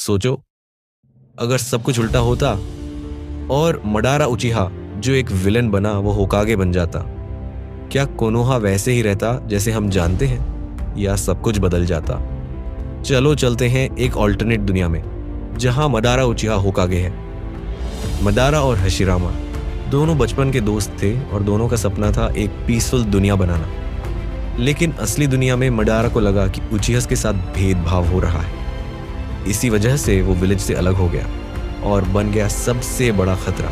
सोचो, अगर सब कुछ उल्टा होता और मडारा उचिहा जो एक विलन बना वो होकागे बन जाता, क्या कोनोहा वैसे ही रहता जैसे हम जानते हैं, या सब कुछ बदल जाता? चलो चलते हैं एक ऑल्टरनेट दुनिया में जहां मडारा उचिहा होकागे है। मडारा और हशिरामा दोनों बचपन के दोस्त थे और दोनों का सपना था एक पीसफुल दुनिया बनाना। लेकिन असली दुनिया में मडारा को लगा कि उचिहा के साथ भेदभाव हो रहा है। इसी वजह से वो विलेज से अलग हो गया और बन गया सबसे बड़ा खतरा।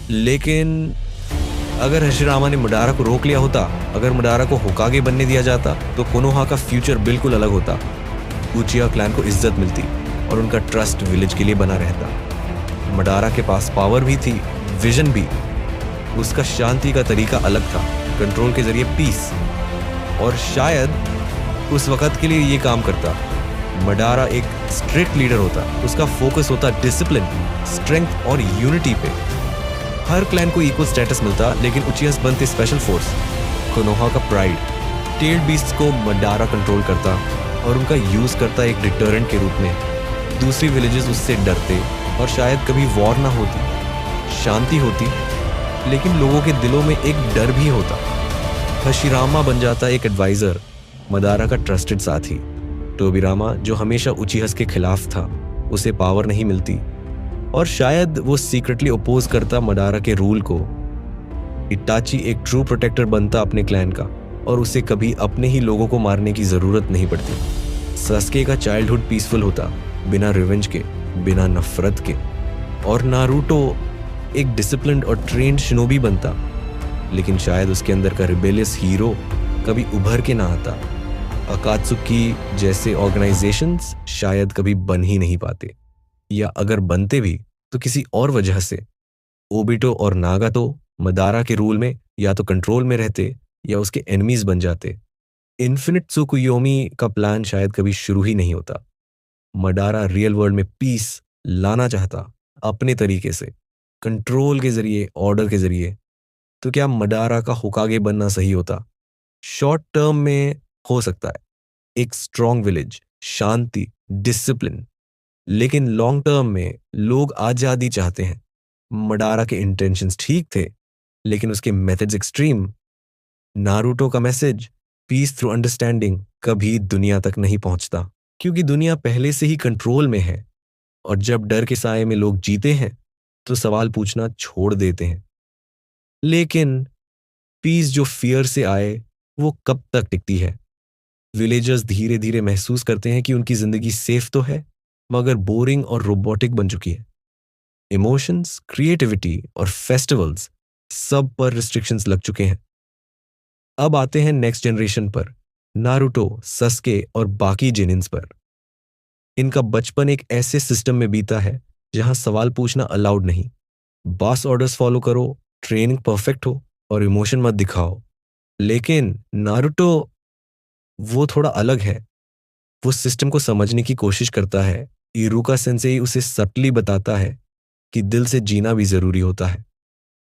लेकिन अगर हशिरामा ने मडारा को रोक लिया होता, अगर मडारा को होकागे बनने दिया जाता, तो कोनोहा का फ्यूचर बिल्कुल अलग होता। उचिहा क्लैन को इज्जत मिलती और उनका ट्रस्ट विलेज के लिए बना रहता। मडारा के पास पावर भी थी, विजन भी। उसका शांति का तरीका अलग था, कंट्रोल के जरिए पीस। और शायद उस वक्त के लिए ये काम करता। मडारा एक स्ट्रिक्ट लीडर होता, उसका फोकस होता डिसिप्लिन, स्ट्रेंथ और यूनिटी पे। हर क्लैन को इक्वल स्टेटस मिलता, लेकिन उचिहा बनते स्पेशल फोर्स, कोनोहा का प्राइड। टेल्ड बीस्ट को मडारा कंट्रोल करता और उनका यूज करता एक डिटरेंट के रूप में। दूसरी विलेजेस उससे डरते और शायद कभी वॉर ना होती, शांति होती, लेकिन लोगों के दिलों में एक डर भी होता। हशिरामा बन जाता एक एडवाइजर, मडारा का ट्रस्टेड साथी। टोबिरामा जो हमेशा उचिहा के खिलाफ था, उसे पावर नहीं मिलती और शायद वो सीक्रेटली अपोज करता मडारा के रूल को। इटाची एक ट्रू प्रोटेक्टर बनता अपने क्लैन का और उसे कभी अपने ही लोगों को मारने की जरूरत नहीं पड़ती। सास्के का चाइल्डहुड पीसफुल होता, बिना रिवेंज के, बिना नफरत के। और नारुतो एक डिसिप्लिन्ड और ट्रेन्ड शिनोबी बनता, लेकिन शायद उसके अंदर का रिबेलियस हीरो कभी उभर के ना आता। अकात्सुकी जैसे ऑर्गेनाइजेशंस शायद कभी बन ही नहीं पाते, या अगर बनते भी तो किसी और वजह से। ओबिटो और नागातो मडारा के रूल में या तो कंट्रोल में रहते या उसके एनिमीज बन जाते। इन्फिनिट त्सुकुयोमी का प्लान शायद कभी शुरू ही नहीं होता। मडारा रियल वर्ल्ड में पीस लाना चाहता अपने तरीके से, कंट्रोल के जरिए, ऑर्डर के जरिए। तो क्या मडारा का होकागे बनना सही होता? शॉर्ट टर्म में हो सकता है, एक स्ट्रॉन्ग विलेज, शांति, डिसिप्लिन। लेकिन लॉन्ग टर्म में लोग आजादी चाहते हैं। मडारा के इंटेंशंस ठीक थे, लेकिन उसके मेथड्स एक्सट्रीम। नारुतो का मैसेज पीस थ्रू अंडरस्टैंडिंग कभी दुनिया तक नहीं पहुंचता, क्योंकि दुनिया पहले से ही कंट्रोल में है। और जब डर के साए में लोग जीते हैं तो सवाल पूछना छोड़ देते हैं। लेकिन पीस जो फियर से आए वो कब तक टिकती है? विलेजर्स धीरे धीरे महसूस करते हैं कि उनकी जिंदगी सेफ तो है, मगर बोरिंग और रोबोटिक बन चुकी है। इमोशंस, क्रिएटिविटी और फेस्टिवल्स, सब पर रिस्ट्रिक्शंस लग चुके हैं। अब आते हैं नेक्स्ट जनरेशन पर, नारुतो, सस्के और बाकी जेनिन्स पर। इनका बचपन एक ऐसे सिस्टम में बीता है जहां सवाल पूछना अलाउड नहीं। बॉस ऑर्डर्स फॉलो करो, ट्रेनिंग परफेक्ट हो और इमोशन मत दिखाओ। लेकिन नारुतो वो थोड़ा अलग है। वो सिस्टम को समझने की कोशिश करता है। इरुका सेंसेई उसे सटली बताता है कि दिल से जीना भी जरूरी होता है।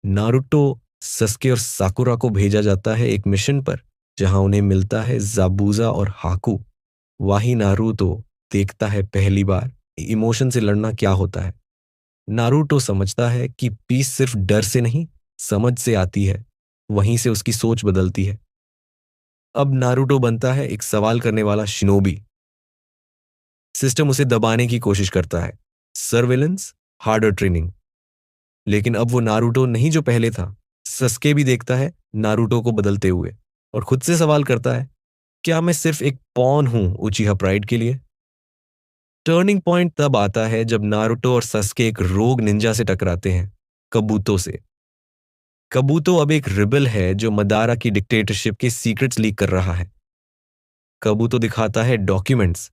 नारुतो, सस्के और साकुरा को भेजा जाता है एक मिशन पर जहां उन्हें मिलता है जाबूजा और हाकू। वही नारुतो देखता है पहली बार इमोशन से लड़ना क्या होता है। नारुतो समझता है कि पीस सिर्फ डर से नहीं, समझ से आती है। वहीं से उसकी सोच बदलती है। अब नारुतो बनता है एक सवाल करने वाला शिनोबी। सिस्टम उसे दबाने की कोशिश करता है, सर्वेलेंस, हार्डर ट्रेनिंग। लेकिन अब वो नारुतो नहीं जो पहले था। सस्के भी देखता है नारुतो को बदलते हुए और खुद से सवाल करता है, क्या मैं सिर्फ एक पॉन हूं उचिहा प्राइड के लिए? टर्निंग पॉइंट तब आता है जब नारुतो और सस्के एक रोग निंजा से टकराते हैं, कबूतो से। कबूतो अब एक रिबल है जो मडारा की डिक्टेटरशिप के सीक्रेट्स लीक कर रहा है। कबूतो दिखाता है डॉक्यूमेंट्स,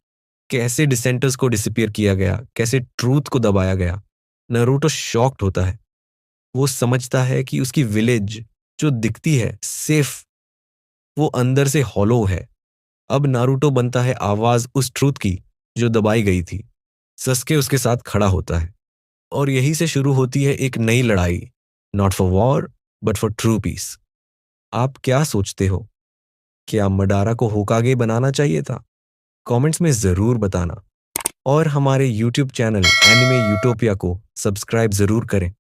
कैसे डिसेंटर्स को डिसअपीयर किया गया, कैसे ट्रूथ को दबाया गया। नारुतो शॉक्ड होता है। वो समझता है कि उसकी विलेज जो दिखती है सेफ, वो अंदर से हॉलो है। अब नारुतो बनता है आवाज उस ट्रूथ की जो दबाई गई थी। सस्के उसके साथ खड़ा होता है और यही से शुरू होती है एक नई लड़ाई, not for war but for true peace. आप क्या सोचते हो? क्या मडारा को होकागे बनाना चाहिए था? कमेंट्स में जरूर बताना। और हमारे YouTube चैनल एनिमे यूटोपिया को सब्सक्राइब ज़रूर करें।